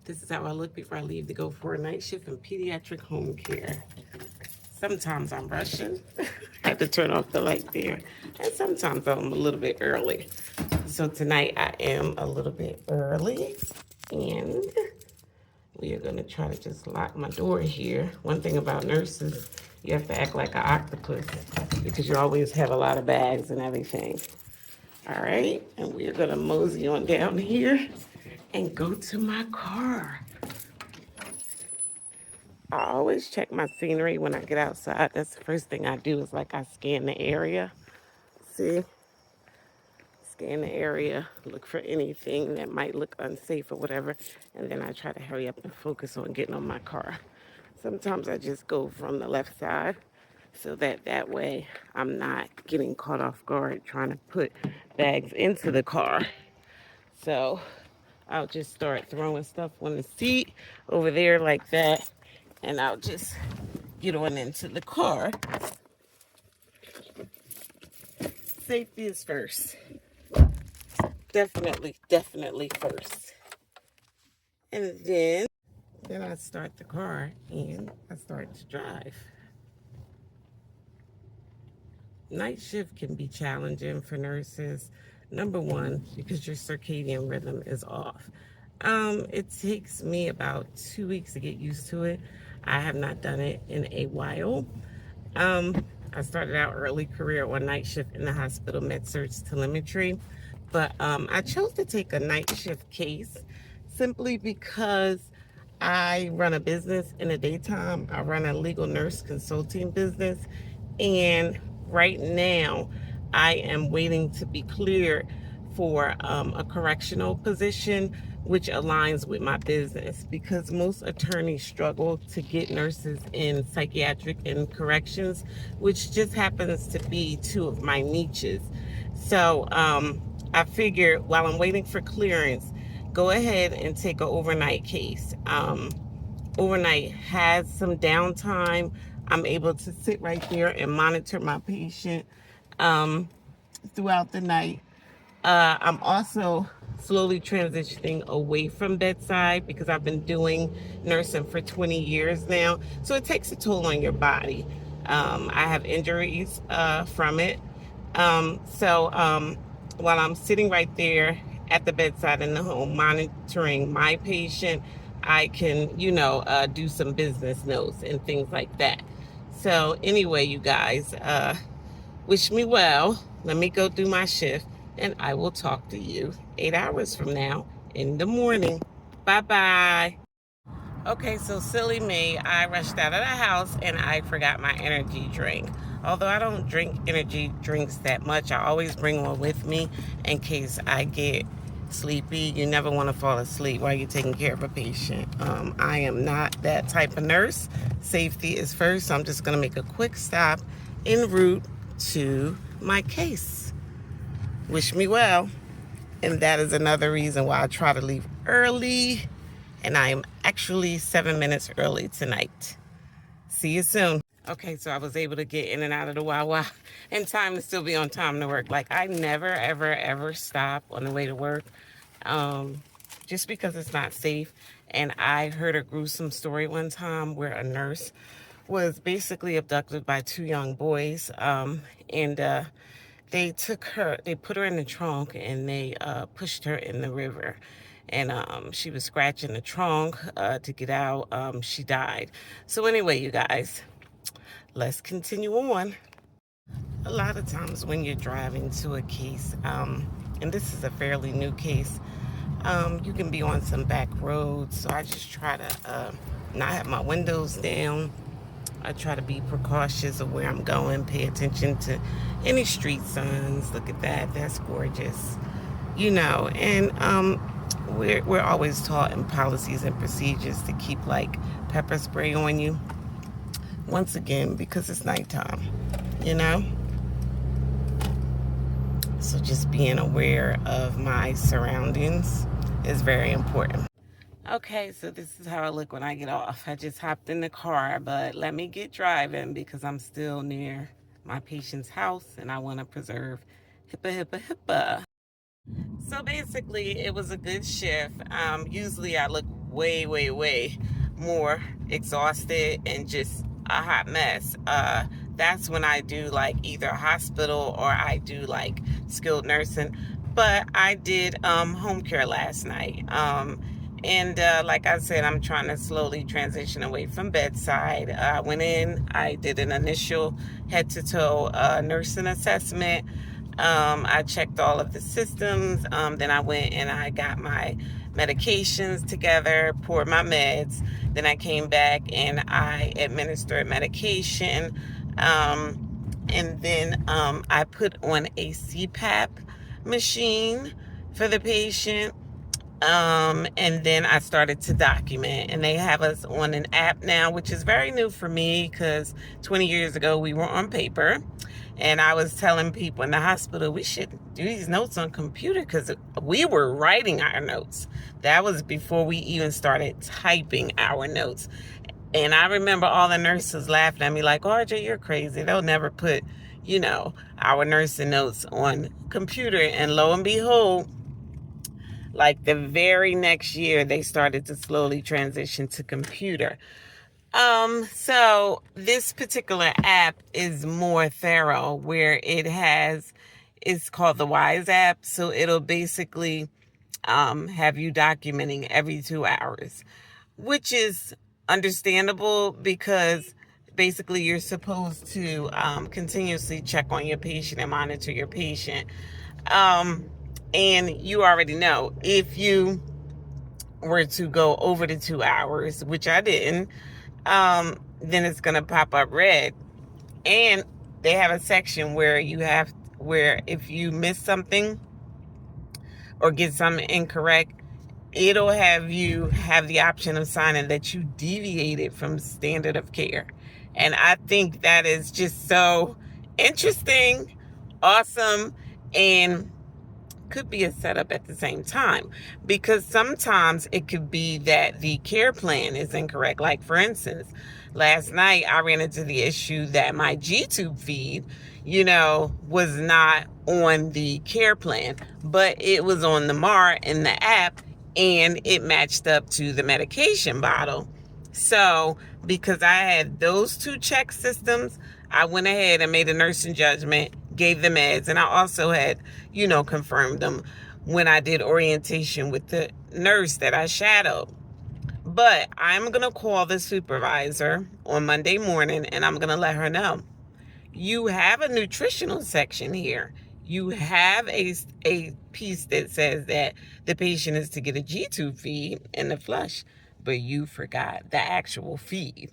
This is how I look before I leave to go for a night shift in pediatric home care. Sometimes I'm rushing. I have to turn off the light there. And sometimes I'm a little bit early. So tonight I am a little bit early. And we are going to try to just lock my door here. One thing about nurses, you have to act like an octopus because you always have a lot of bags and everything. All right, and we are gonna mosey on down here and go to my car. I always check my scenery when I get outside. That's the first thing I do is like I scan the area. See? Scan the area, look for anything that might look unsafe or whatever, and then I try to hurry up and focus on getting on my car. Sometimes I just go from the left side so that way I'm not getting caught off guard trying to put bags into the car. So I'll just start throwing stuff on the seat over there like that, and I'll just get on into the car. Safety is first. Definitely first. And then I start the car and I start to drive. Night shift can be challenging for nurses. Number one, because your circadian rhythm is off. It takes me about 2 weeks to get used to it. I have not done it in a while. I started out early career on night shift in the hospital med-surg telemetry, but I chose to take a night shift case simply because I run a business in the daytime. I run a legal nurse consulting business, and right now I am waiting to be cleared for a correctional position, which aligns with my business, because most attorneys struggle to get nurses in psychiatric and corrections, which just happens to be two of my niches. So I figured while I'm waiting for clearance, go ahead and take an overnight case. Overnight has some downtime. I'm able to sit right there and monitor my patient throughout the night. I'm also slowly transitioning away from bedside because I've been doing nursing for 20 years now. So it takes a toll on your body. I have injuries from it. While I'm sitting right there at the bedside in the home monitoring my patient, I can, do some business notes and things like that. So anyway, you guys, wish me well. Let me go do my shift, and I will talk to you 8 hours from now in the morning. Bye-bye. Okay, so silly me, I rushed out of the house and I forgot my energy drink. Although I don't drink energy drinks that much, I always bring one with me in case I get sleepy. You never want to fall asleep while you're taking care of a patient. I am not that type of nurse. Safety is first, so I'm just going to make a quick stop en route to my case. Wish me well. And that is another reason why I try to leave early. And I am actually 7 minutes early tonight. See you soon. Okay, so I was able to get in and out of the Wawa in time to still be on time to work. Like, I never, ever, ever stop on the way to work, just because it's not safe. And I heard a gruesome story one time where a nurse was basically abducted by two young boys, and they put her in the trunk, and they pushed her in the river. And she was scratching the trunk to get out. She died. So anyway, you guys, let's continue on. A lot of times when you're driving to a case, and this is a fairly new case, you can be on some back roads. So I just try to not have my windows down. I try to be precautious of where I'm going, pay attention to any street signs. Look at that, that's gorgeous. And we're always taught in policies and procedures to keep like pepper spray on you. Once again, because it's nighttime, So just being aware of my surroundings is very important. Okay, so this is how I look when I get off. I just hopped in the car, but let me get driving because I'm still near my patient's house and I want to preserve HIPAA. So basically, it was a good shift. Usually I look way, way, way more exhausted and just a hot mess, that's when I do like either a hospital or I do like skilled nursing. But I did home care last night. And like I said, I'm trying to slowly transition away from bedside. I went in, I did an initial head to toe nursing assessment. I checked all of the systems. Then I went and I got my medications together, poured my meds. Then I came back and I administered medication. And then I put on a CPAP machine for the patient. And then I started to document, and they have us on an app now, which is very new for me because 20 years ago we were on paper. And I was telling people in the hospital we should do these notes on computer because we were writing our notes. That was before we even started typing our notes. And I remember all the nurses laughing at me like, RJ, you're crazy. They'll never put, our nursing notes on computer. And lo and behold, like the very next year, they started to slowly transition to computer. So this particular app is more thorough where it's called the Wise app. So it'll basically, have you documenting every 2 hours, which is understandable because basically you're supposed to, continuously check on your patient and monitor your patient. And you already know if you were to go over the 2 hours, which I didn't, then it's going to pop up red. And they have a section where if you miss something or get something incorrect, it'll have you have the option of signing that you deviated from standard of care. And I think that is just so interesting, awesome, and could be a setup at the same time, because sometimes it could be that the care plan is incorrect. Like for instance, last night I ran into the issue that my G-tube feed, was not on the care plan, but it was on the MAR in the app and it matched up to the medication bottle. So because I had those two check systems, I went ahead and made a nursing judgment, gave the meds, and I also had, confirmed them when I did orientation with the nurse that I shadowed. But I'm going to call the supervisor on Monday morning and I'm going to let her know. You have a nutritional section here. You have a piece that says that the patient is to get a G-tube feed and the flush, but you forgot the actual feed.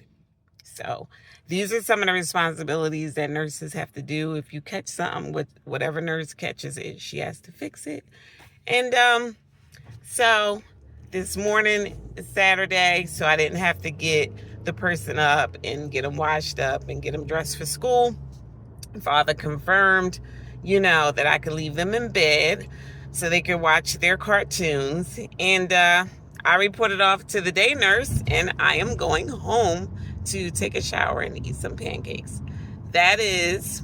So these are some of the responsibilities that nurses have to do. If you catch something, with whatever nurse catches it, she has to fix it. And so this morning is Saturday, so I didn't have to get the person up and get them washed up and get them dressed for school. Father confirmed, that I could leave them in bed so they could watch their cartoons. And I reported off to the day nurse, and I am going home to take a shower and eat some pancakes. That is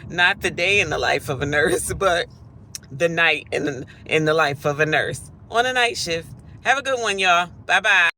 not the day in the life of a nurse, but the night in the life of a nurse on a night shift. Have a good one, y'all. Bye-bye.